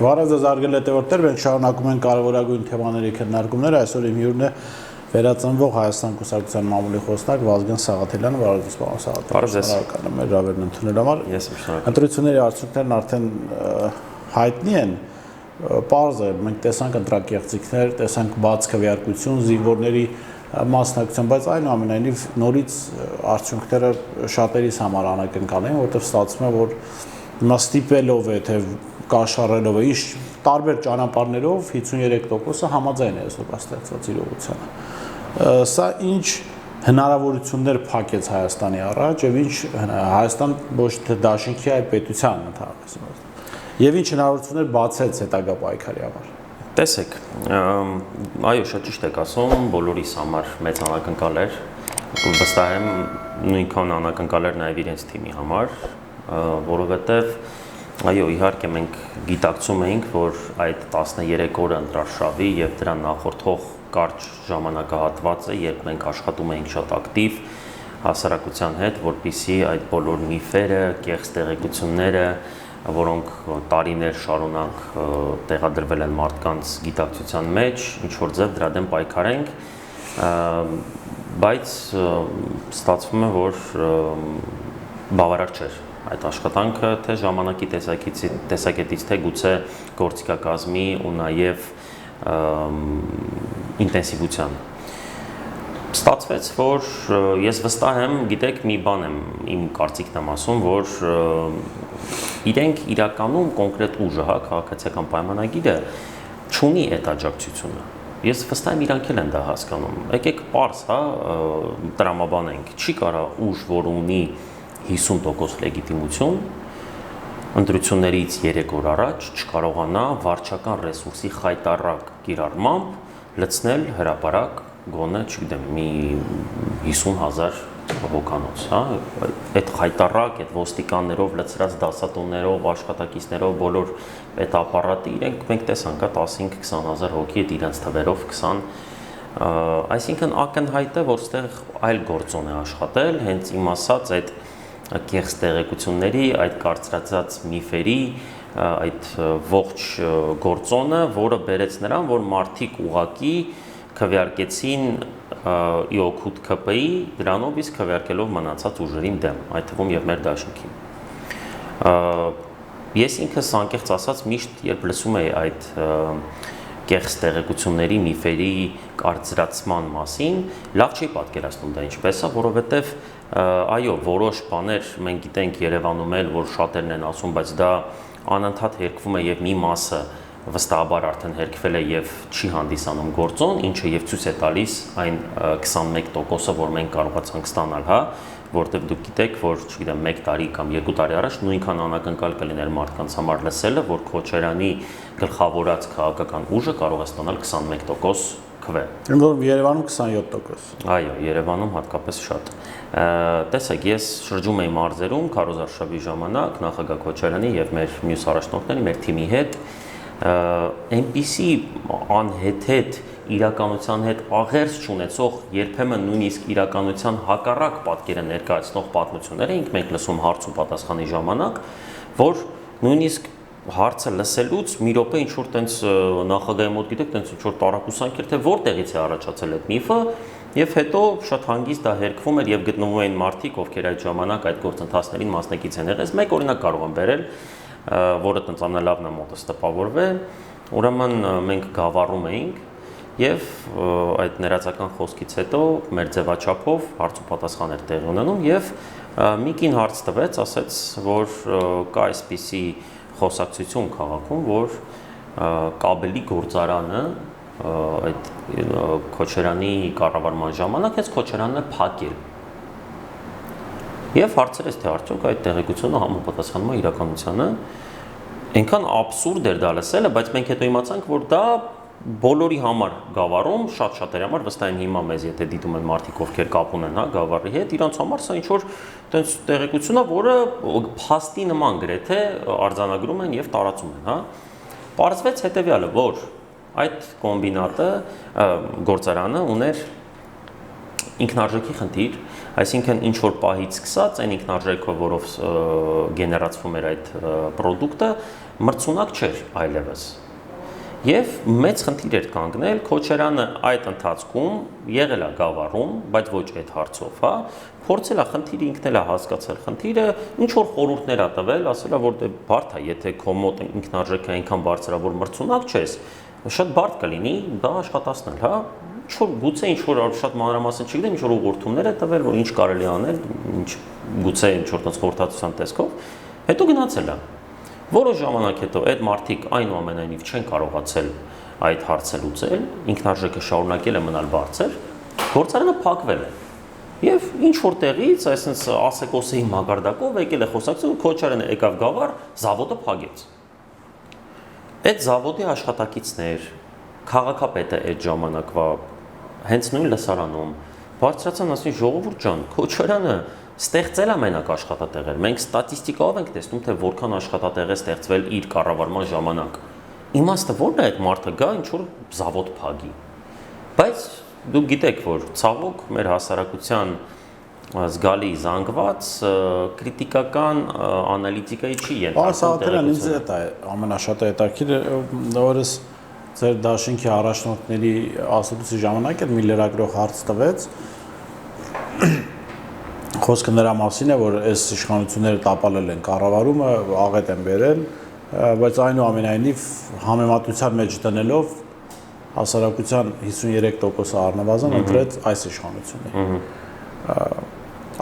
Բարև ձեզ արգել հետևորդներ, մենք շարունակում ենք կարևորագույն թեմաների քննարկումները, այսօր իմ հյուրն է վերածնվող Հայաստան կուսակցության մամուլի խոսնակ Վազգեն Սաղաթելյանը, բարև ձեզ պարոն Սաղաթել, շնորհակալ եմ մեր հրավերն ընդունել համար։ Ես շնորհակալ եմ։ Ընտրությունների արդյունքներն արդեն հայտնի են, պարզ է, մենք տեսանք ընտրակեղծիքներ, տեսանք բաց քվեարկություն, զինվորների մասնակցություն, բայց այնուամենայնիվ նորից արդյունքները շատերիս համար անակնկալ են, որտեղ ստացվում է, որ հիմա ստիպելով է, թե կաշառելով է, տարբեր ճանապարհներով 53%-ը համաձայն է ստեղծված իրողությանը։ Սա ինչ հնարավորություններ փակեց Հայաստանի առաջ եւ ինչ Հայաստան ոչ թե դաշինքի, այլ պետության ընդհանրապես։ Եվ ինչ հնարավորություններ բացեց հետագա պայքարի համար։ Տեսեք, այո, շատ ճիշտ եք ասում, բոլորիս համար մեծ անակնկալ էր, վստահ եմ նույնքան անակնկալ էր նաև իրենց թիմի համար, որովհետև այո, իհարկե մենք գիտակցում էինք, որ այդ 13 օրը ընտրարշավի եւ դրան նախորդող կարճ ժամանակահատվածը, երբ մենք աշխատում էինք շատ ակտիվ հասարակության հետ, որպեսզի այդ բոլոր միֆերը, կեղծ տեղեկությունները, որոնք տարիներ շարունակ տեղադրվել են մարդկանց գիտակցության մեջ, ինչ որ ձև դրա դեմ պայքարենք, բայց ստացվում է, որ բավարար չէր այդ աշխատանքը, թե ժամանակի տեսակետից, թե գուցե գործիքակազմի ու նաև ինտենսիվության։ Ստացվեց, որ ես վստահ եմ, գիտեք, մի բան եմ, իմ կարծիքն եմ ասում, որ իրենք իրականում կոնկրետ ուժը, հա, քաղաքացիական պայմանագիրը չունի այդ աջակցությունը։ Ես վստահ եմ, իրանք էլ են դա հասկանում։ Եկեք պարզ, հա, տրամաբանենք, չի կարող ուժ, որ ունի 50% լեգիտիմություն, ընտրություններից 3 օր առաջ չկարողանա վարչական ռեսուրսի խայտառակ կիրառմամբ լցնել հրապարակ գոնե, չգիտեմ, մի 50,000 հոգանոց, հա, այդ խայտառակ, այդ ոստիկաններով լցրած դասատուներով, աշխատակիցներով, բոլոր պետապարատը իրենք մենք տեսանք, 15-20,000 հոգի այդ իրենց թվերով 20, այսինքն ակնհայտ է, որ ստեղ այլ գործոն է աշխատել, հենց իմ ասած այդ կեղծ տեղեկությունների, այդ կարծրացած միֆերի, այդ ողջ գործոնը, որը բերեց նրան, որ մարդիկ ուղակի քվեարկեցին ի օգուտ ԿՊ-ի, դրանով իսկ քվեարկելով մնացած ուժերին դեմ, այդ թվում եւ մեր դաշինքին։ Ես ինքս անկեղծ ասած միշտ երբ լսում եի այդ կեղծ տեղեկությունների, միֆերի կարծրացման մասին, լավ չի պատկերացնում դա ինչպես է, որովհետեւ այո, որոշ բաներ մենք գիտենք Երևանում էլ, որ շատերն են ասում, բայց դա անընդհատ հերկվում է եւ մի մասը վստահաբար արդեն հերկվել է եւ չի հանդիսանում գործոն, ինչը եւ ցույց է տալիս այն 21%-ը, որ մենք կարողացանք ստանալ, հա, որտեղ դուք գիտեք, որ, չգիտեմ, 1 տարի կամ 2 տարի առաջ նույնքան անակնկալ կլիներ մարդկանց համար լսելը, որ Քոչարյանի գլխավորած քաղաքական ուժը կարող է ստանալ 21% քվե։ Ընդդեմ Երևանում 27%։ Այո, Երևանում հատկապես շատ։ Տեսեք, ես շրջում էի մարզերում քարոզարշավի ժամանակ նախագահ Քոչարյանի եւ մեր մյուս առաջնորդների, մեր թիմի հետ այնպիսի անհեթեթ իրականության հետ աղերս չունեցող, երբեմն նույնիսկ իրականության հակառակ պատկերը ներկայացնող պատմություններ էինք մենք լսում հարց ու պատասխանի ժամանակ, որ նույնիսկ հարցը լսելուց մի րոպե ինչ որ տենց նախագահի մոտ գիտեք, տենց ինչ որ տարակուսանք էր, թե որտեղից է առաջացել այդ միֆը, եւ հետո շատ հանգիստ դա հերկվում էր եւ գտնվում էին մարդիկ, ովքեր այդ ժամանակ այդ գործընթացներին մասնակից են եղել։ Մեկ օրինակ կարող եմ բերել, որը տենց ամենալավն է մոտս տպավորվել, ուրեմն մենք գավառում էինք եւ այդ ներածական խոսքից հետո մեր ձևաչափով հարց ու պատասխան էր տեղի ունենում եւ մի կին հարց տվեց, ասեց, որ կա այսպիսի խոսակցություն քաղաքում, որ կաբելի գործարանը այդ Քոչարյանի կառավարման ժամանակ հենց Քոչարյանն է փակել։ Եվ հարցրեց, թե արդյոք այդ տեղեկությունը համապատասխանում է իրականությանը, այնքան աբսուրդ էր դա լսելը, բայց մենք հետո իմացանք, որ դա բոլորի համար գավառում, շատ-շատերի համար, վստահ եմ հիմա մեզ եթե դիտում են մարդիկ, ովքեր կապ ունեն, հա, գավառի հետ, իրանց համար սա ինչ որ տենց տեղեկություն է, որը փաստի նման գրեթե արձանագրում են եւ տարածում են, հա։ Պարզվեց հետեւյալը, որ այդ կոմբինատը, գործարանը ուներ ինքնարժեքի խնդիր, այսինքն ինչ որ պահից սկսած այն ինքնարժեքը, որով գեներացվում էր այդ պրոդուկտը, մրցունակ չէր այլևս։ Եվ մեծ խնդիր էր կանգնել Քոչարյանը այդ ընթացքում եղել է գավառում, բայց ոչ այդ հարցով, հա, փորձել է խնդիրը ինքն էլ է հասկացել խնդիրը, ինչ որ խորհուրդներ է տվել, ասել է որ դե բարդ է, եթե քո մոտ ինքնարժեքը այնքան բարձր է, որ մրցունակ չես, շատ բարդ կլինի դա աշխատացնել, հա, ինչ որ գուցե ինչ որ շատ մանրամասն չգիտեմ, ինչ որ ուղղորդումներ է տվել, որ ինչ կարելի անել, ինչ գուցե ինչ որ տես խորհրդատվության տեսքով, հետո գնացել է։ Որոշ ժամանակ հետո այդ մարդիկ այնուամենայնիվ չեն կարողացել այդ հարցը լուծել, ինքնարժեքը շարունակել է մնալ բարձր, գործարանը փակվել է։ Եվ ինչ որ տեղից, այսինքն ասեկոսեի մակարդակով եկել է խոսակցություն, Քոչարյանը եկավ գավառ, զավոդը փակեց։ Այդ զավոդի աշխատակիցներ, քաղաքապետը այդ ժամանակվա հենց նույն լսարանում բարձրացան ասին ժողովուրդ ջան, Քոչարյանը ստեղծել է մենակ աշխատատեղեր։ Մենք ստատիստիկայով ենք տեսնում, թե որքան աշխատատեղ է ստեղծվել իր կառավարման ժամանակ։ Իմաստը ո՞րն է այդ մարդը գա ինչ որ զավոդ փագի։ Բայց դուք գիտեք, որ ցավոք մեր հասարակության զգալի զանգված քրիտիկական անալիտիկայի չի ենթարկվում։ Ինձ դա է ամենաշատը հետաքրքիր, որս ձեր դաշինքի առաջնորդների ասուլիսի ժամանակ էլ մի լրագրող հարց տվեց։ Խոսքը նրա մասին է, որ այս իշխանությունները տապալել են կառավարումը, աղետ են բերել, բայց այնուամենայնիվ համեմատության մեջ դնելով հասարակության 53%-ը առնվազն ընտրեց այս իշխանությունը։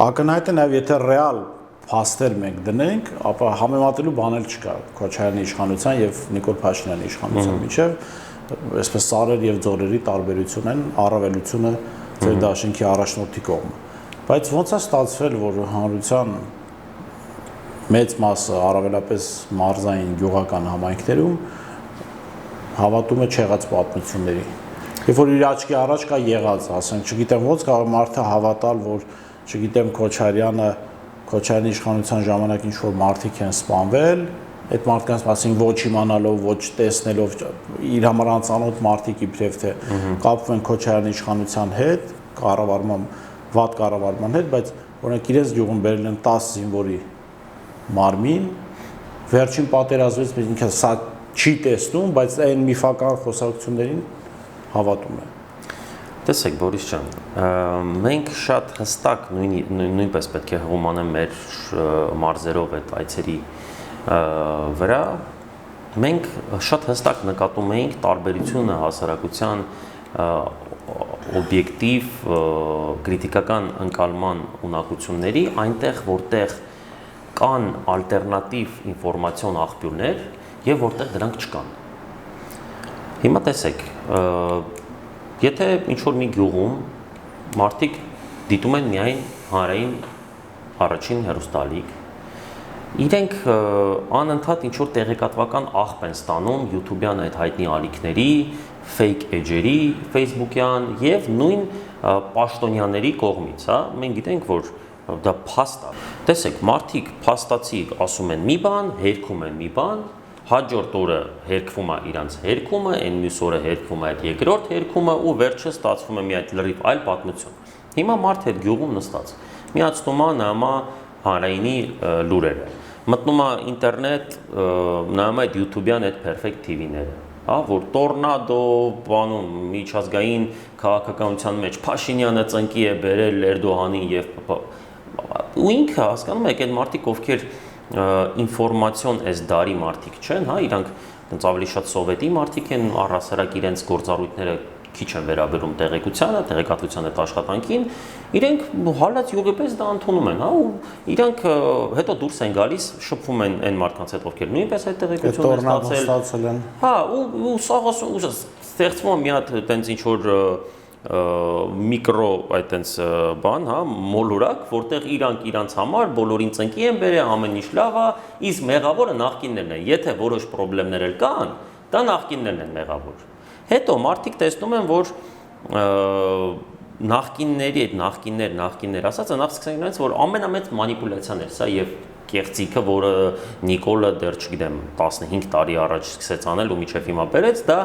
Ակնհայտ է նաև եթե ռեալ փաստեր մենք դնենք, ապա համեմատելու բան էլ չկա Քոչարյանի իշխանության եւ Նիկոլ Փաշինյանի իշխանության միջև, այսպես սարեր եւ ձորերի տարբերություն են, առավելությունը ձեր դաշինքի առաջնորդի կողմը։ Բայց ոնց է ստացվել, որ հանրության մեծ մասը, առավելապես մարզային գյուղական համայնքներում հավատում է չեղած պատմությունների։ Երբ որ իր աչքի առաջ կա եղած, ասենք, չգիտեմ ոնց կարող մարդը հավատալ, որ չգիտեմ Քոչարյանի իշխանության ժամանակ ինչ որ մարդիկ են սպանվել, այդ մարդկանց մասին ոչ իմանալով, ոչ տեսնելով, իր համար անծանոթ մարդիկ իբրև թե կապվում են Քոչարյանի իշխանության հետ, կառավարման վատ կառավարման հետ, բայց օրինակ իրենց գյուղում բերել են 10 զինվորի մարմին, վերջին պատերազմից ինքը սա չի տեսնում, բայց այն միֆական խոսակցություններին հավատում է։ Տեսեք, Բորիս ջան, մենք շատ հստակ նույնպես պետք է հղում անեմ մեր մարզերով այդ այցերի վրա, մենք շատ հստակ նկատում էինք տարբերությունը հասարակության օբյեկտիվ քրիտիկական ընկալման ունակությունների այնտեղ, որտեղ կան ալտերնատիվ ինֆորմացիոն աղբյուրներ եւ որտեղ դրանք չկան։ Հիմա տեսեք, եթե ինչ-որ մի գյուղում մարդիկ դիտում են միայն հանրային առաջին հեռուստալիք, իրենք անընդհատ ինչ-որ տեղեկատվական աղբ են ստանում YouTube-յան այդ հայտնի ալիքների, fake edge-երի, Facebook-յան եւ նույն պաշտոնյաների կողմից, հա, մենք գիտենք, որ դա փաստ է։ Տեսեք, մարդիկ փաստացի ասում են մի բան, հերքում են մի բան, հաջորդ օրը հերկվում է իրանց հերկումը, այն մյուս օրը հերկվում է այդ երկրորդ հերկումը ու վերջը ստացվում է մի այդ լրիվ այլ պատմություն։ Հիմա մարդ այդ գյուղում նստած միացնում է նայում հանրայինի լուրերը, մտնում է ինտերնետ, նայում այդ YouTube-յան այդ Perfect TV-ները, հա, որ տորնադո բանում միջազգային քաղաքականության մեջ Փաշինյանը ծնկի է բերել Էրդողանին եւ ու ինքը հասկանում եք այդ մարդիկ ովքեր ինֆորմացիոն այս դարի մարդիկ չեն, հա, իրանք այնց ավելի շատ սովետի մարդիկ են, առհասարակ իրենց գործառույթները քիչ են վերաբերում տեղեկությանը, տեղեկատվության այդ աշխատանքին, իրենք հալած յուղի պես դա ընդունում են, հա, ու իրանք հետո դուրս են գալիս, շփվում են այն մարդկանց հետ, ովքեր նույնպես այդ տեղեկությունն են ստացել են։ Հա, ու սաղ ստեղծվում է մի հատ այտենց ինչ որ միկրո այտենց բան, հա, մոլորակ, որտեղ իրանց համար բոլորին ծնկի են բերել, ամեն ինչ լավ է, իսկ մեղավորը նախկիններն են։ Եթե որոշ խնդիրներ էլ կան, դա նախկիններն են մեղավոր։ Հետո մարդիկ տեսնում են, որ նախկինների այդ նախկիններ ասածը նախ սկսեն իրենց, որ ամենամեծ մանիպուլյացիան էր սա եւ կեղծիքը, որը Նիկոլը դեռ չգիտեմ 15 տարի առաջ սկսեց անել ու մինչև հիմա բերեց, դա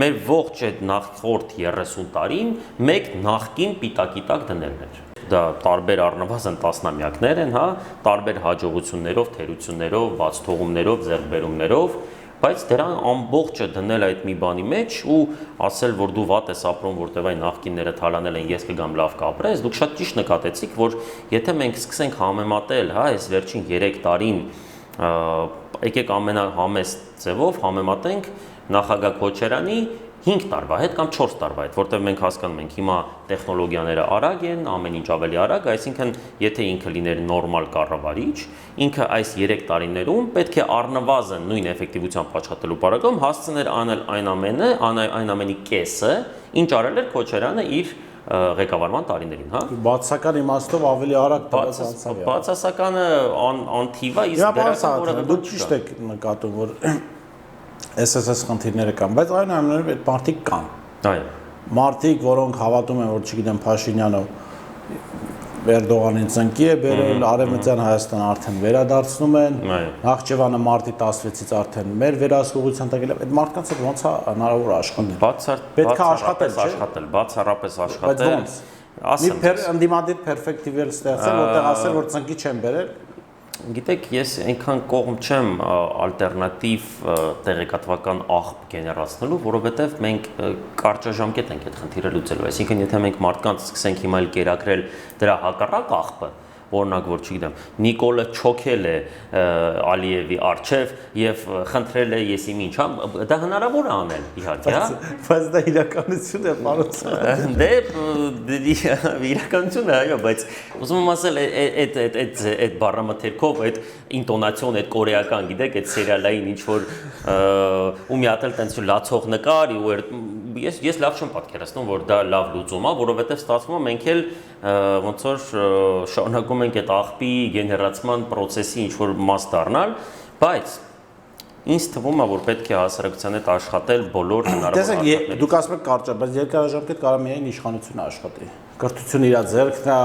մեր ողջ այդ նախորդ 30 տարին մեկ նախկին պիտակի տակ դնելն էր։ դա տարբեր առնվազն տասնամյակներ են, հա, տարբեր հաջողություններով, թերություններով, բացթողումներով, ձեռքբերումներով, բայց դրան ամբողջը դնել այդ մի բանի մեջ ու ասել, որ դու վատ ես ապրում, որտեղ այն նախկինները թալանել են, ես կգամ լավ կապրես, դուք շատ ճիշտ նկատեցիք, որ եթե մենք սկսենք համեմատել, հա, այս վերջին 3 տարին, եկեք ամենահամեստ ձևով համեմատենք նախագահ Քոչարյանի 5 տարվա հետ կամ 4 տարվա հետ, որտեղ մենք հասկանում ենք հիմա տեխնոլոգիաները արագ են, ամեն ինչ ավելի արագ, այսինքն եթե ինքը լիներ նորմալ կառավարիչ, ինքը այս 3 տարիներում պետք է առնվազն նույն էֆեկտիվությամբ աշխատելու պարագայում հասցներ անել այն ամենի կեսը, ինչ արել էր Քոչարյանը իր ղեկավարման տարիներին, հա։ Բացասական իմաստով ավելի արագ տվյալ բացասականը անթիվ է, իսկ դերական որևէ դուք ճիշտ եք նկատում, որ SSS խնդիրները կան, բայց այնուամենայնիվ այդ մարդիկ կան։ Այո։ Մարդիկ, որոնք հավատում են, որ չգիտեմ Փաշինյանը Էրդողանին ծնկի է բերել, Արևմտյան Հայաստանը արդեն վերադարձնում են, Նախճեվանը մարտի 16-ից արդեն մեր վերահսկողության տակ է, այդ մարդկանց հետ ոնց է հնարավոր աշխատել։ Պետք է աշխատել, բացառապես աշխատել։ Ասեմ, մի ընդդիմադիր պերֆեկտիվ ստեղծել, որտեղ ասել, որ ծնկի չեն բերել։ Գիտեք, ես այնքան կողմ չեմ ալտերնատիվ տեղեկատվական աղբ գեներացնելու, որովհետև մենք կարճաժամկետ ենք այդ խնդիրը լուծելու։ Այսինքն, եթե մենք մարդկանց սկսենք հիմա էլ կերակրել դրա հակառակ աղբը, օրինակ, որ չգիտեմ, Նիկոլը չոքել է Ալիևի առջև եւ խնդրել է ես իմ ինչ, հա, դա հնարավոր է անել, իհարկե, հա։ Բայց դա իրականություն է, պարոն։ Դե իրականություն է, այո, բայց ուզում եմ ասել, այդ բառամթերքով, այդ ինտոնացիոն, այդ կորեական, գիտեք, այդ սերիալային ինչ որ ու մի հատ էլ տենց լացող նկար ու ես լավ չեմ պատկերացնում, որ դա լավ լուծում է, որովհետև ստացվում է մենք էլ ոնց որ շարունակում ենք այդ աղբի գեներացման process-ի ինչ որ մաս դառնալ, բայց ինձ թվում է, որ պետք է հասարակության հետ աշխատել բոլոր հնարավոր արտադրությունները։ Տեսեք, դուք ասում եք կարճ, բայց երկարաժամկետ կարող միայն իշխանությունը աշխատի։ Կրթությունը իր ձեռքն է,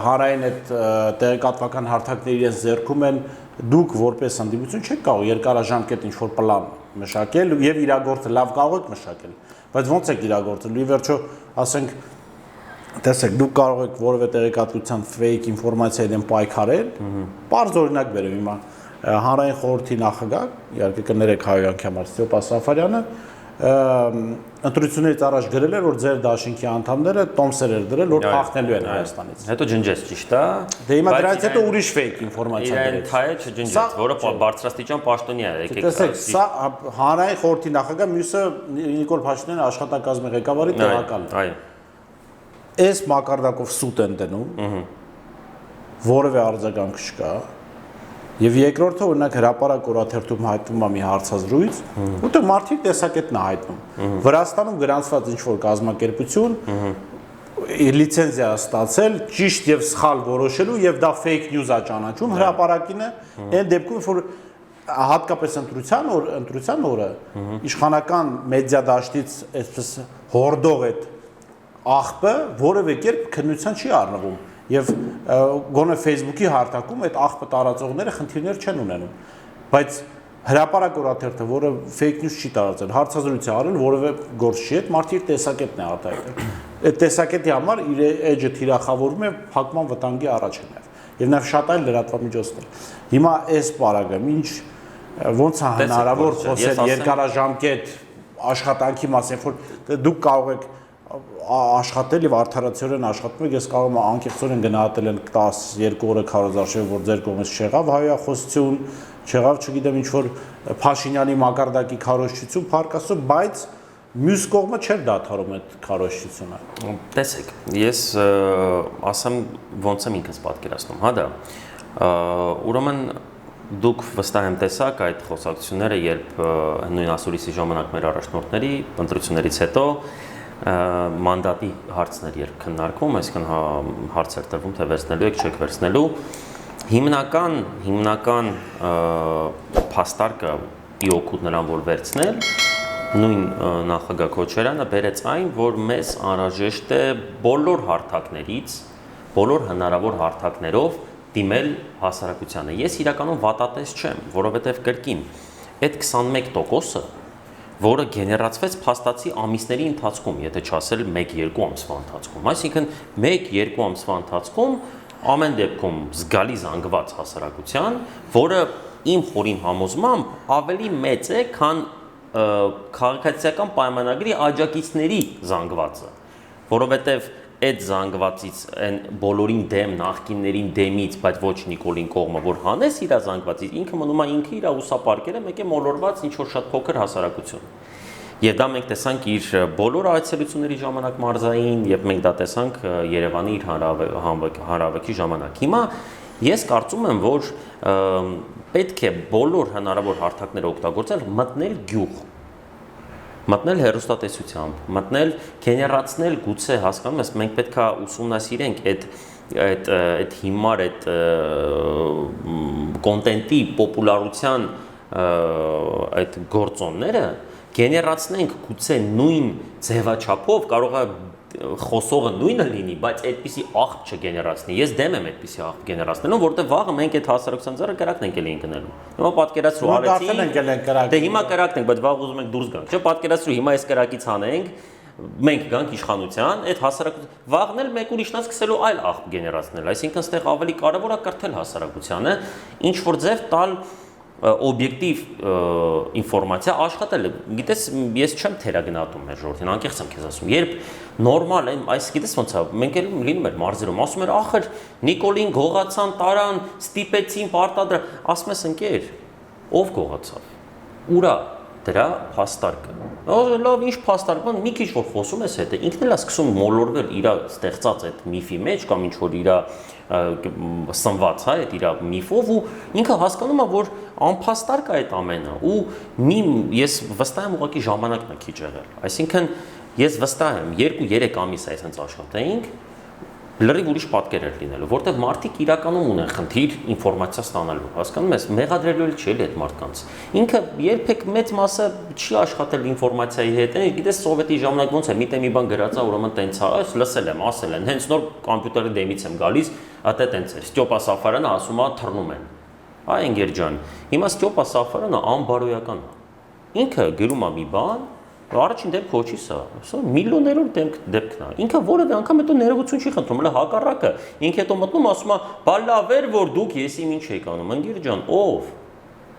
հանրային այդ տեղեկատվական հարթակները իրենց ձեռքում են, դուք որպես ընդդիմություն չեք կարող երկարաժամկետ ինչ-որ պլան մշակել եւ իրագործել, լավ կարող եք մշակել, բայց ոնց եք իրագործելու։ Ի վերջո, ասենք, տեսեք, դուք կարող եք որևէ տեղեկատվության fake ինֆորմացիայի դեմ պայքարել, բարձ օրինակ բերեմ հիմա հանրային խորհրդի նախագահ, իհարկե կներեք հայոյանքի համար Ստեփան Սաֆարյանը, ընտրություններից առաջ գրել էր, որ ձեր դաշինքի անդամները տոմսեր էր դրել, որ հաղթնելու են Հայաստանից։ Հետո ջնջեց, ճիշտ է։ Դե հիմա դրանից հետո ուրիշ fake ինֆորմացիա դրեց։ Իրեն թայը չջնջեց, որը բարձրաստիճան պաշտոնյա է, եկեք։ Տեսեք, սա հանրային խորհրդի նախագահ, մյուսը Նիկոլ Փաշինյանը աշխատակազմի ղեկավարի տեղակալն է։ Այո։ Այս մակարդակով սուտ են դնում, որևէ արձագանք չկա։ Եվ երկրորդը օրինակ հրապարակ օրաթերթում հայտնում է մի հարցազրույց, որտեղ մարդիկ տեսակետն է հայտնում։ Վրաստանում գրանցված ինչ-որ կազմակերպություն լիցենզիա ստացել ճիշտ եւ սխալ որոշելու եւ դա fake news է ճանաչում հրապարակին է, այն դեպքում որ հատկապես ընտրության օրը իշխանական մեդիա դաշտից այսպես հորդող այդ աղբը որևէ կերպ քննության չի առնվում։ Եվ գոնե Facebook-ի հարթակում այդ աղբը տարածողները խնդիրներ չեն ունենում, բայց հրապարակ օրաթերթը, որը fake news չի տարածել, հարցազրույց է արել, որևէ գործ չի, այդ մարդի տեսակետն է արտահայտել։ Այդ տեսակետի համար իր էջը թիրախավորվում է փակման վտանգի առաջ է նաև։ Եվ նաև շատ այլ լրատվամիջոցներ։ Հիմա այս պարագայում ինչ ոնց է հնարավոր խոսել երկարաժամկետ աշխատանքի մասին, որ դուք կարող եք աշխատել եւ արդարացիորեն աշխատում եք, ես կարող եմ անկեղծորեն գնահատել են 12 օրը քարոզարշավ, որ ձեր կողմից չեղավ հայախոսություն, չեղավ, չգիտեմ, ինչ որ Փաշինյանի մակարդակի քարոզչություն, փառք Աստծո, բայց մյուս կողմը չէր դադարում այդ քարոզչությունը։ Տեսեք, ես ասեմ ոնց եմ ինքս պատկերացնում, հա դա։ Ուրեմն դուք վստահ եմ տեսաք այդ խոսակցությունները, երբ նույն ասուրիսի ժամանակ մեր առաջնորդների ընտրություններից հետո մանդատի հարցներ երբ քննարկվում, այսինքն հարցեր տրվում, թե վերցնելու եք, չեք վերցնելու, հիմնական փաստարկը իօգուտ նրան որ վերցնել, նույն նախագահ Քոչարյանը բերեց այն, որ մեզ անհրաժեշտ է բոլոր հարթակներից, բոլոր հնարավոր հարթակներով դիմել հասարակությանը։ Ես իրականում վատատես չեմ, որովհետև կրկին այդ 21%-ը որը գեներացվեց փաստացի ամիսների ընթացքում, եթե չասել 1-2 ամսվա ընթացքում։ Այսինքն 1-2 ամսվա ընթացքում ամեն դեպքում զգալի զանգված հասարակության, որը իմ խորին համոզմամբ ավելի մեծ է, քան քաղաքացիական պայմանագրի աջակիցների զանգվածը, որովհետև այդ զանգվածից այն բոլորին դեմ, նախկիններին դեմից, բայց ոչ Նիկոլին կողմը, որ հանես իր զանգվածից, ինքը մնում է ինքը իր ուսապարկերը, մեկ է մոլորված ինչ որ շատ փոքր հասարակություն։ Եվ դա մենք տեսանք իր բոլոր այցելությունների ժամանակ մարզային, եւ մենք դա տեսանք Երևանի իր հանրավեքի ժամանակ։ Հիմա ես կարծում եմ, որ պետք է բոլոր հնարավոր հարթակները օգտագործել, մտնել գյուղ, մտնել հեռուստատեսությամբ, մտնել գեներացնել գուցե հասկանում ես, մենք պետք է ուսումնասիրենք այդ հիմար այդ կոնտենտի պոպուլարության այդ գործոնները գեներացնենք գուցե նույն ձևաչափով, կարող է խոսողը նույնը լինի, բայց այդպիսի աղբ չգեներացնի։ Ես դեմ եմ այդպիսի աղբ գեներացնելուն, որտեղ վաղը մենք այդ հասարակության ծառը կրակն ենք էլի ընկնելու։ Հիմա պատկերացրու արեցի։ Դե հիմա կրակն ենք, բայց վաղ ուզում ենք դուրս գանք։ Չէ, պատկերացրու հիմա այս կրակից հանենք, մենք գանք իշխանության, այդ հասարակություն վաղն էլ մեկ ուրիշն սկսելու այլ աղբ գեներացնել։ Այսինքն այստեղ ավելի կարևոր է կրթել հասարակությանը, ինչ որ ձև տալ օբյեկտիվ ինֆորմացիա աշխատել։ Գիտես, ես չեմ թերագնահատում մեր ժողովրդին, անկեղծ եմ քեզ ասում։ Երբ նորմալ է, այս գիտես ոնց է, մենք էլ լինում էր մարզերում, ասում էր, ախր Նիկոլին գողացան, տարան, ստիպեցին, պարտադրա, ասում ես ընկեր, ով գողացավ։ Ուրա դրա փաստարկը։ Լավ, ինչ փաստարկը, մի քիչ որ խոսում ես հետը, ինքն էլ է սկսում մոլորվել իր ստեղծած այդ միֆի մեջ կամ ինչ որ իր սնված է այդ իր միֆով ու ինքը հասկանում է, որ անփաստարկ է այդ ամենը ու ես վստահ եմ ուղղակի ժամանակն է քիչ եղել։ Այսինքն ես վստահ եմ 2-3 ամիս է այսպես աշխատեինք, լրիվ ուրիշ պատկեր էր լինելու, որտեղ մարդիկ իրականում ունեն խնդիր ինֆորմացիա ստանալու, հասկանում ես, մեղադրելու չի էլի այդ մարդկանց։ Ինքը երբեք մեծ մասը չի աշխատել ինֆորմացիայի հետ, գիտես սովետի ժամանակ ոնց է, մի բան գրած է, ուրեմն տենց է, լսել եմ, ասել են, հենց նոր կոմպյուտերի դեմից եմ գալիս, ատե տենց է։ Ստյոպա Սաֆարյանը ասում է թռնում են։ Այ ընկեր ջան, հիմա Ստյոպա Սաֆարյանը անբարոյական է։ Ինքը գրում է մի բան, առաջին դեպքը ոչի սա միլիոներով դեպքն է։ Ինքը որևէ անգամ հետո ներողություն չի խնդրում, հələ հակառակը։ Ինքը հետո մտնում ասում է, «Բա լավ էր, որ դուք եսի ինչ եք անում»։ Ընկեր ջան,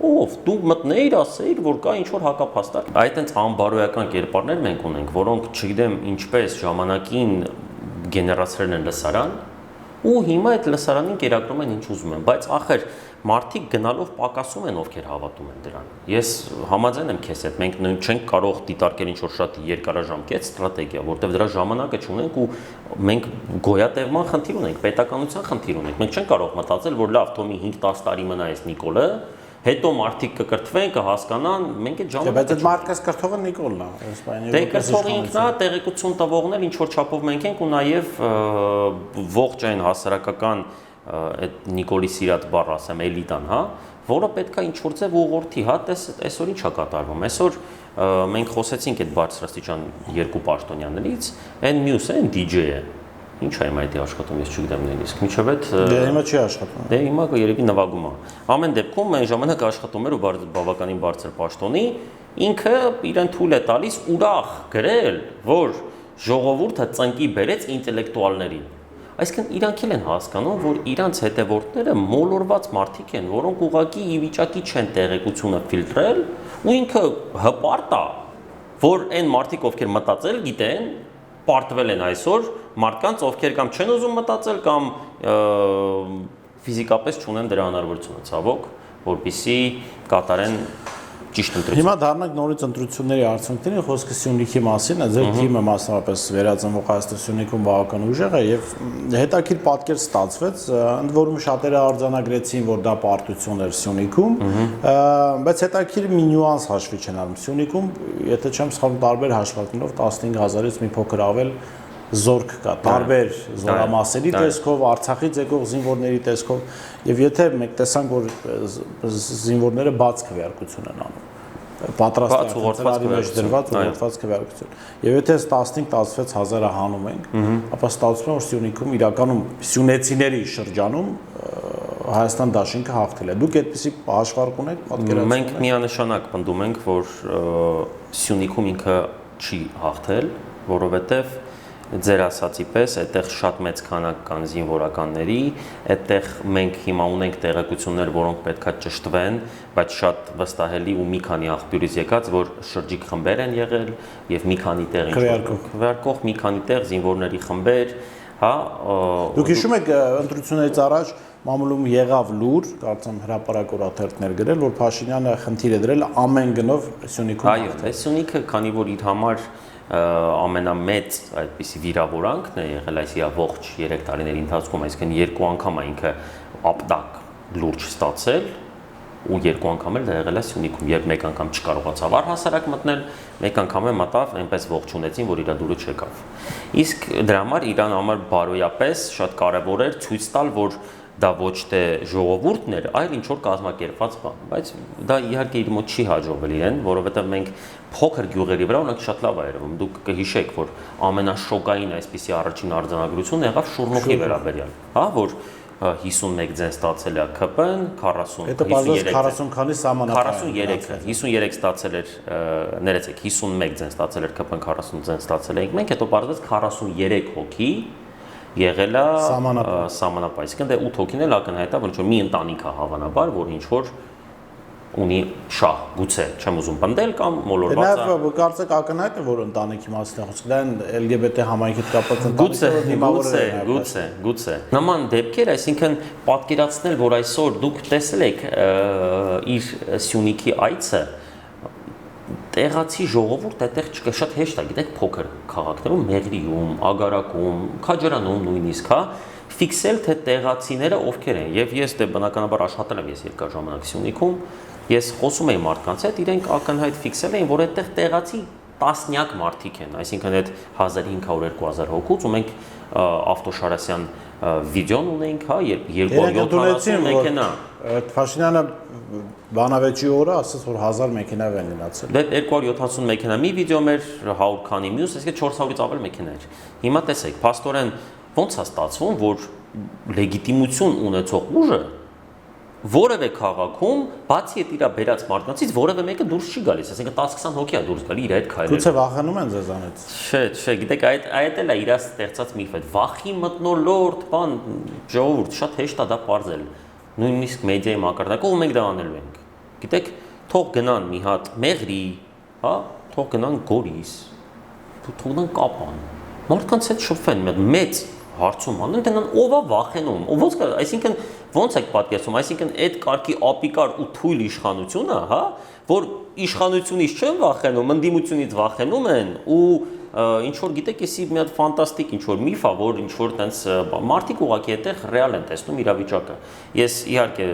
ով դու մտնեիր, ասեիր, որ կա ինչ որ հակափաստարկ։ Այդ այնց անբարոյական կերպարներ մենք ունենք, որոնք չգիտեմ ինչպես ժամանակին գեներացրել են լսարան, ու հիմա այդ լսարանին կերակրում են ինչ ուզում են, բայց ախր մարդիկ գնալով պակասում են, ովքեր հավատում են դրան։ Ես համաձայն եմ քեզ հետ, մենք չենք կարող դիտարկել ինչ-որ շատ երկարաժամկետ ստրատեգիա, որտեղ դրա ժամանակը չունենք ու մենք գոյատևման խնդիր ունենք, պետականության խնդիր ունենք։ Մենք չենք կարող մտածել, որ լավ, թող մի 5-10 տարի մնա այս Նիկոլը, հետո մարդիկ կկրթվեն, կհասկանան, մենք այդ ժամանակ։ Բայց այդ մարդկաս կրթողը Նիկոլն է, այս բանը։ Դե կրթողը ինքն է, տեղեկություն տվողն էլ ինչ որ չափով մենք ենք ու նաև ողջ այն հասարակական այդ Նիկոլի սիրած բառը ասեմ էլիտան, հա, որը պետքա ինչ որ ձև ուղղորդի, հա, այսօր ինչ է կատարվում։ Այսօր մենք խոսեցինք այդ բարձրաստիճան երկու պաշտոնյաներից, այն մյուսը, այն DJ-ը։ Ինչ է հիմա դա աշխատում, ես չգիտեմ նույնիսկ։ Միջև այդ Դե հիմա չի աշխատում։ Դե հիմա երևի նվագում է։ Ամեն դեպքում այն ժամանակ աշխատում էր ու բավականին բարձր պաշտոնի, ինքը իրեն թույլ է տալիս ուրախ գրել, որ ժողովուրդը ծնկի բերեց ինտելեկտուալներին։ Այսինքն իրանք էլ են հասկանում, որ իրանց հետևորդները մոլորված մարդիկ են, որոնք ուղղակի ի վիճակի չեն տեղեկությունը ֆիլտրել, ու ինքը հպարտ է, որ այն մարդիկ, ովքեր մտածել գիտեն, պարտվել են այսօր մարդկանց, ովքեր կամ չեն ուզում մտածել կամ ֆիզիկապես չունեն դրա հնարավորությունը, ցավոք, որպեսզի կատարեն ճիշտ ընտրություն։ Հիմա դառնանք նորից ընտրությունների արդյունքներին, խոսքը Սյունիքի մասին է, ձեր թիմը մասնավորապես վերածնվող Հայաստան Սյունիքում բավական ուժեղ է եւ հետաքրքիր պատկեր ստացվեց, ընդ որում շատերը արձանագրեցին, որ դա պարտություն էր Սյունիքում, բայց հետաքրքիր մի նյուանս հաշվի չեն առնում։ Սյունիքում, եթե չեմ սխալվում, տարբեր հաշվարկներով 15000-ից մի փոքր ավել զորք կա, տարբեր զորամասերի տեսքով, Արցախից եկող զինվորների տեսքով, եւ եթե մենք տեսանք, որ զինվորները բաց քվեարկություն են անում, պատրաստ ուղղորդված մեջ դրված ուղղորդված քվեարկություն, եւ եթե 15-16 հազարը հանում ենք, ապա ստացվում է, որ Սյունիքում իրականում սյունեցիների շրջանում Հայաստան դաշինքը հաղթել է։ Դուք այդպիսի հաշվարկ ունեք, պատկերացնում Մենք միանշանակ պնդում ենք, որ Սյունիքում ինքը չի հաղթել, որովհետև ձեր ասացի պես այդտեղ շատ մեծ քանակ կան զինվորականների, այդտեղ մենք հիմա ունենք տեղեկություններ, որոնք պետքա ճշտվեն, բայց շատ վստահելի ու մի քանի աղբյուրից եկած, որ շրջիկ խմբեր են եղել եւ մի քանի տեղ քվեարկող մի քանի տեղ զինվորների խմբեր, հա։ Դուք հիշում եք ընտրություններից առաջ մամուլում եղավ լուր, կարծեմ հրապարակորաթերթներ գրել, որ Փաշինյանը խնդիր է դրել ամեն գնով Սյունիքում։ Այո, այս Սյունիքը, քանի որ իր համար ամենամեծ այդպիսի վիրավորանքն է եղել այս իր ողջ 3 տարիների ընթացքում, այսինքն 2 անգամ է ինքը ապտակ լուրջ ստացել ու 2 անգամ էլ դա եղել է Սյունիքում, երբ մեկ անգամ չկարողացավ առհասարակ մտնել, մեկ անգամ է մտավ, այնպես ողջունեցին, որ իր դուրը չեկավ։ Իսկ դրա համար իրան համար բարոյապես շատ կարևոր էր ցույց տալ, որ դա ոչ թե ժողովուրդն էր, այլ ինչ որ կազմակերպված բան, բայց դա իհարկե իր մոտ չի հաջողվել իրեն, որովհետև մենք փոքր գյուղերի վրա ունենք շատ լավ այրվում։ Դուք կհիշեք, որ ամենաշոկային այսպիսի առաջին արձանագրությունը եղավ Շուրնուխի վերաբերյալ, հա, որ 51 ձեն ստացել է ԿՊ-ն, 40 Դա բազոս 40 քանի սահմանափակ 53 ստացել էր, ներեցեք, 51 ձեն ստացել էր ԿՊ-ն, 40 ձեն ստացել էինք մենք, հետո բարձրացած 43 հոգի եղել է սահմանապահ, այսինքն դե 8 հոգին էլ ակնհայտ է, որ ինչ-որ մի ընտանիք է հավանաբար, որ ինչ-որ ունի շահ, գուցե, չեմ ուզում պնդել կամ մոլորված է։ Նաև կարծեք ակնհայտ է, որ ընտանիքի մասն է խոսքը, դա LGBT համայնքի հետ կապված ընտանիքը գուցե։ Նման դեպքեր, այսինքն պատկերացնել, որ այսօր դուք տեսել եք իր Սյունիքի այցը, տեղացի ժողովուրդ այդտեղ չկա, շատ հեշտ է, գիտեք, փոքր քաղաքներում, Մեղրիում, Ագարակում, Քաջարանում նույնիսկ, հա, ֆիքսել թե տեղացիները ովքեր են, եւ ես դե բնականաբար աշխատել եմ ես երկար ժամանակ Սյունիքում, ես խոսում էի մարդկանց հետ, իրենք ակնհայտ ֆիքսել էին, որ այդտեղ տեղացի տասնյակ մարդիկ են, այսինքն այդ 1500-2000 հոգուց, ու մենք Ավտոշարասյան վիդեոն ունենք, հա, երբ 270 մեքենա Փաշինյանը բանավեճի օրը ասաց, որ 1000 մեքենա են գնացել։ Դե 270 մեքենա մի վիդեո մեր 100 քանի մյուս, այսինքն 400-ից ավել մեքենա էր։ Հիմա տեսեք, փաստորեն ոնց է ստացվում, որ լեգիտիմություն ունեցող ուժը որևէ քաղաքում, բացի այդ իր բերած մարդկանցից, որևէ մեկը դուրս չի գալիս, այսինքն 10-20 հոգի է դուրս գալի իր այդ քայլերով։ Գուցե վախենում են ձեզանից։ Չէ, գիտեք, այդ էլ է իր ստեղծած միֆը։ Վախի մթնոլորտ, բան, ժողովուրդ, շատ հեշտ է դա բարձել։ Նույնիսկ մեդիայի մակարդակով ու մենք դա անելու ենք։ Գիտեք, թող գնան մի հատ Մեղրի, հա, թող գնան Գորիս, թող գնան Կապան։ Մարդկանց հետ շփվեն, մեծ հարցում անեն, դենան ով է վախենում, ոնց կա, այսինքն ոնց եք պատկերացնում, այսինքն այդ կարգի ապիկար ու թույլ իշխանությունը, հա, որ իշխանությունից չեն վախենում, ընդդիմությունից վախենում են ու ինչ որ գիտեք, էսի մի հատ ֆանտաստիկ ինչ որ միֆ է, որ ինչ որ տենց մարդիկ ուղղակի այդտեղ ռեալ են տեսնում իրավիճակը։ Ես իհարկե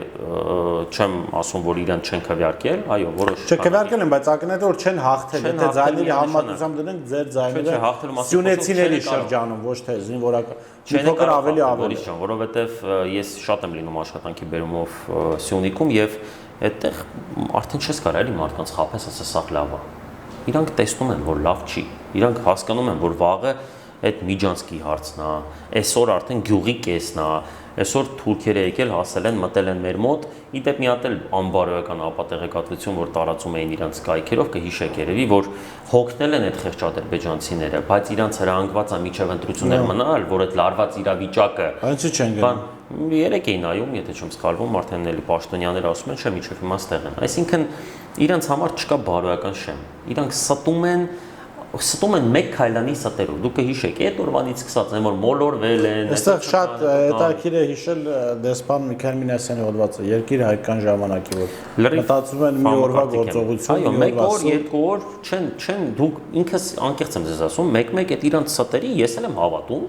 չեմ ասում, որ իրան չեն քվեարկել, այո, որոշ Չէ, քվեարկել են, բայց ակնհայտ է որ չեն հաղթել, եթե ձայների համեմատությամբ դնենք ձեր ձայները սյունեցիների շրջանում, ոչ թե զինվորական, փոքր ավելի ավելի, որովհետև ես շատ եմ լինում աշխատանքի բերումով Սյունիքում եւ այդտեղ արդեն չես կարող էլի մարդկանց խափես, ասես սա լավ է։ Իրանք տեսնում են, որ լավ չի։ Իրանք հասկանում են, որ վաղը այդ Միջանցքի հարցն է, այսօր արդեն գյուղի կեսն է, այսօր թուրքերը եկել հասել են, մտել են մեր մոտ, իդեպ մի հատ էլ անբարոյական ապատեղեկատվություն, որ տարածում էին իրանց կայքերով, կհիշեք երևի, որ հոգնել են այդ խեղճ-ադրբեջանցիները, բայց իրանց հրահանգված է միջև ընտրություններ մնալ, որ այդ լարված իրավիճակը այնցի չեն գնում։ Երեք էին նայում, եթե չեմ սխալվում, արդեն էլի պաշտոնյաները ասում են, չէ, միջև հիմա ստեղ են։ Այսինքն իրանց համար չկա բարոյական շեմ։ Իրանք ստում են մեկ քայլանի ստերով։ Դուք կհիշեք, այդ օրվանից սկսած են որ մոլորվել են։ Այստեղ շատ հետաքրքիր է հիշել դեսպան Միքայել Մինասյանի հոդվածը երկիր հայկական ժամանակի, որ մտածում են մի օրվա գործողություն։ Այո, մեկ օր, երկու օր չեն դուք ինքս անկեղծ եմ ձեզ ասում, մեկ-մեկ այդ իրանց ստերի ես էլ եմ հավատում։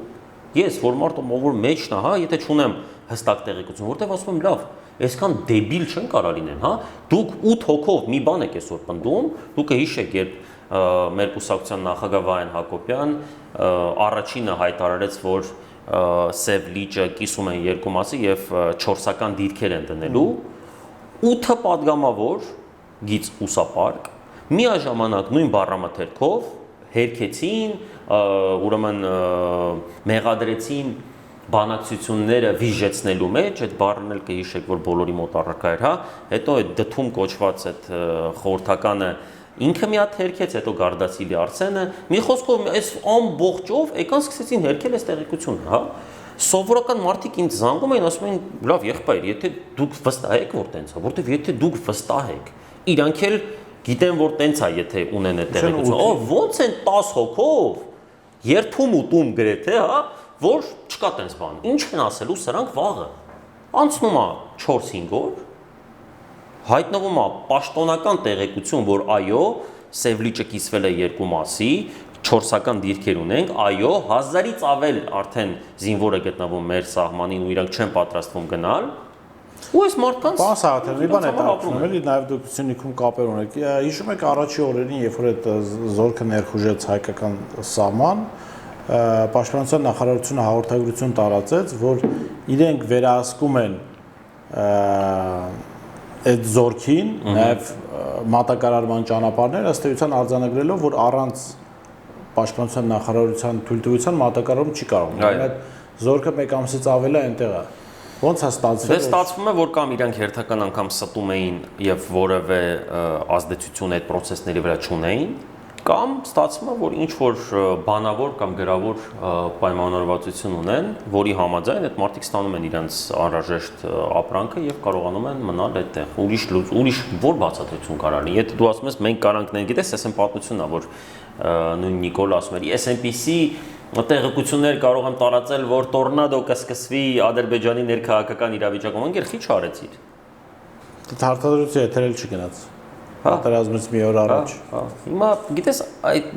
Ես որ մարդը ով մեջն է, հա, եթե չունեմ հստակ տեղեկություն, որտեվ ասում եմ լավ, այսքան դեբիլ չեն կարա լինեն, հա։ Դուք 8 հոգով մի բան եք այսօր պնդում, դուք կհիշեք, երբ մեր կուսակցության նախագահ Վահեն Հակոբյան առաջինը հայտարարեց, որ Սև լիճը կիսում են երկու մասի եւ 4-ական դիրքեր են դնելու, 8 падգամավոր գից ուսապարկ միաժամանակ նույն բառամթերքով հերքեցին, ուրեմն մեղադրեցին բանակցությունները վիժեցնելու մեջ, այդ բառն էլ կհիշեք, որ բոլորի մոտ առարկա էր, հա, հետո այդ դդում կոչված այդ խորհրդականը ինքը մի հատ հերքեց, հետո Գարդասիլի Արսենը, մի խոսքով այս ամբողջով եկան սկսեցին հերքել այս տեղեկությունը, հա։ Սովորական մարդիկ ինձ զանգում էին, ասում էին, լավ, եղբայր, եթե դուք վստահ եք, որ տենց է, որտեվ եթե դուք վստահ եք, իրանք էլ գիտեն, որ տենց է, եթե ունեն այդ տեղեկությունը, ոնց են 10 հոգով երթում ուտում գրեթե, հա, որ չկա տենց բան։ Ինչ են ասելու սրանք վաղը։ Անցնում է 4-5 օր, հայտնվում է պաշտոնական տեղեկություն, որ այո, Սև լիճը կիսվել է երկու մասի, 4-ական դիրքեր ունենք, այո, 1000-ից ավել արդեն զինվոր է գտնվում մեր սահմանին ու իրանք չեն պատրաստվում գնալ։ Ու այս մարդկանց Պարոն Սաղաթել, մի բան է ապրում, էլի նաև դուք Սյունիքում կապեր ունեք։ Հիշում եք առաջի օրերին, երբ որ այդ զորքը ներխուժեց հայկական սահման, Պաշտպանության նախարարությունը հաղորդագրություն տարածեց, որ իրենք վերահսկում են այդ զորքին, նաև մատակարարման ճանապարհներ, ըստ էության արձանագրելով, որ առանց Պաշտպանության նախարարության թույլտվության մատակարարում չի կարող լինել։ Այդ զորքը մեկ ամսից ավել է այնտեղ է։ Ոնց է ստացվել։ Դե ստացվում է, որ կամ իրանք հերթական անգամ ստում էին եւ որևէ ազդեցություն այդ process-ների վրա չունեին, կամ ստացվում է, որ ինչ որ բանավոր կամ գրավոր պայմանավորվածություն ունեն, որի համաձայն այդ մարդիկ ստանում են իրենց անհրաժեշտ ապրանքը եւ կարողանում են մնալ այդտեղ։ Ուրիշ որ բացատրություն կարող լինի։ Եթե դու ասում ես մենք կարանք ներ, գիտես, այս այն պատմությունն է, որ նույն Նիկոլ ասում էր, SNPC տեղեկություններ կարող եմ տարածել, որ տորնադո կսկսվի Ադրբեջանի ներքաղաքական իրավիճակում, անկեր քիչ արեցիր։ Դա հարտադրության եթերել չգնաց։ Պատերազմից մի օր առաջ։ Հիմա գիտես, այդ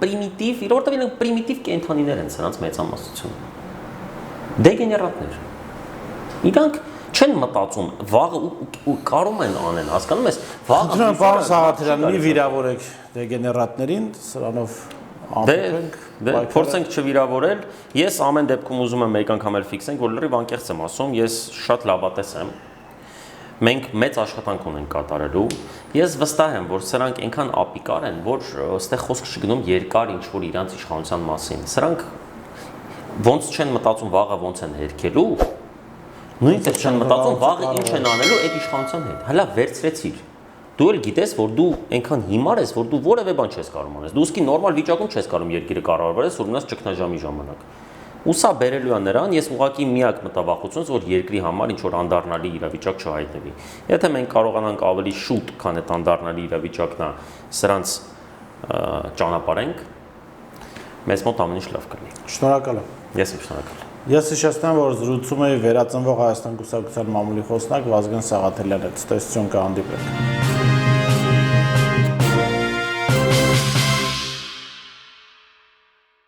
պրիմիտիվ, որտեղ իրենք պրիմիտիվ կենթանիներ են, սրանց մեծամասնությունը։ Դեգեներատներ։ Իրանք չեն մտածում, վաղը կարում են անեն, հասկանում ես, վաղը։ Դրանք պարոն Սաղաթելյան, մի վիրավորեք դեգեներատներին, սրանով Դե փորձենք չվիրավորել։ Ես ամեն դեպքում ուզում եմ մեկ անգամ էլ ֆիքսենք, որ լրիվ անկեղծ եմ ասում, ես շատ լավատես եմ։ Մենք մեծ աշխատանք ունենք կատարելու։ Ես վստահ եմ, որ սրանք այնքան ապիկար են, որ այստեղ խոսք չգնում երկար ինչ որ իրանց իշխանության մասին։ Սրանք ոնց չեն մտածում վաղը ոնց են հերքելու, նույնպես չեն մտածում վաղը ինչ են անելու այդ իշխանության հետ։ Հələ վերցրեցիր։ Դու էլ գիտես, որ դու այնքան հիմար ես, որ դու որևէ բան չես կարող անես։ Դու իսկի նորմալ վիճակում չես կարող երկիրը կառավարես, որ ունես ճգնաժամի ժամանակ։ Ու սա բերելու է նրան, ես ուղղակի միակ մտավախությունս, որ երկրի համար ինչ որ անդառնալի իրավիճակ չհայտնվի։ Եթե մենք կարողանանք ավելի շուտ, քան այդ անդառնալի իրավիճակն է, սրանց ճանապարհենք, մեզ մոտ ամեն ինչ լավ կլինի։ Շնորհակալ եմ։ Ես եմ շնորհակալ։ Ես հիշեցնեմ, որ զրուցում էի վերածնվող Հայաստան կուսակցության մամուլի խոսնակ Վազգեն Սաղաթելյանի հետ։ Ցտեսություն կհանդիպենք։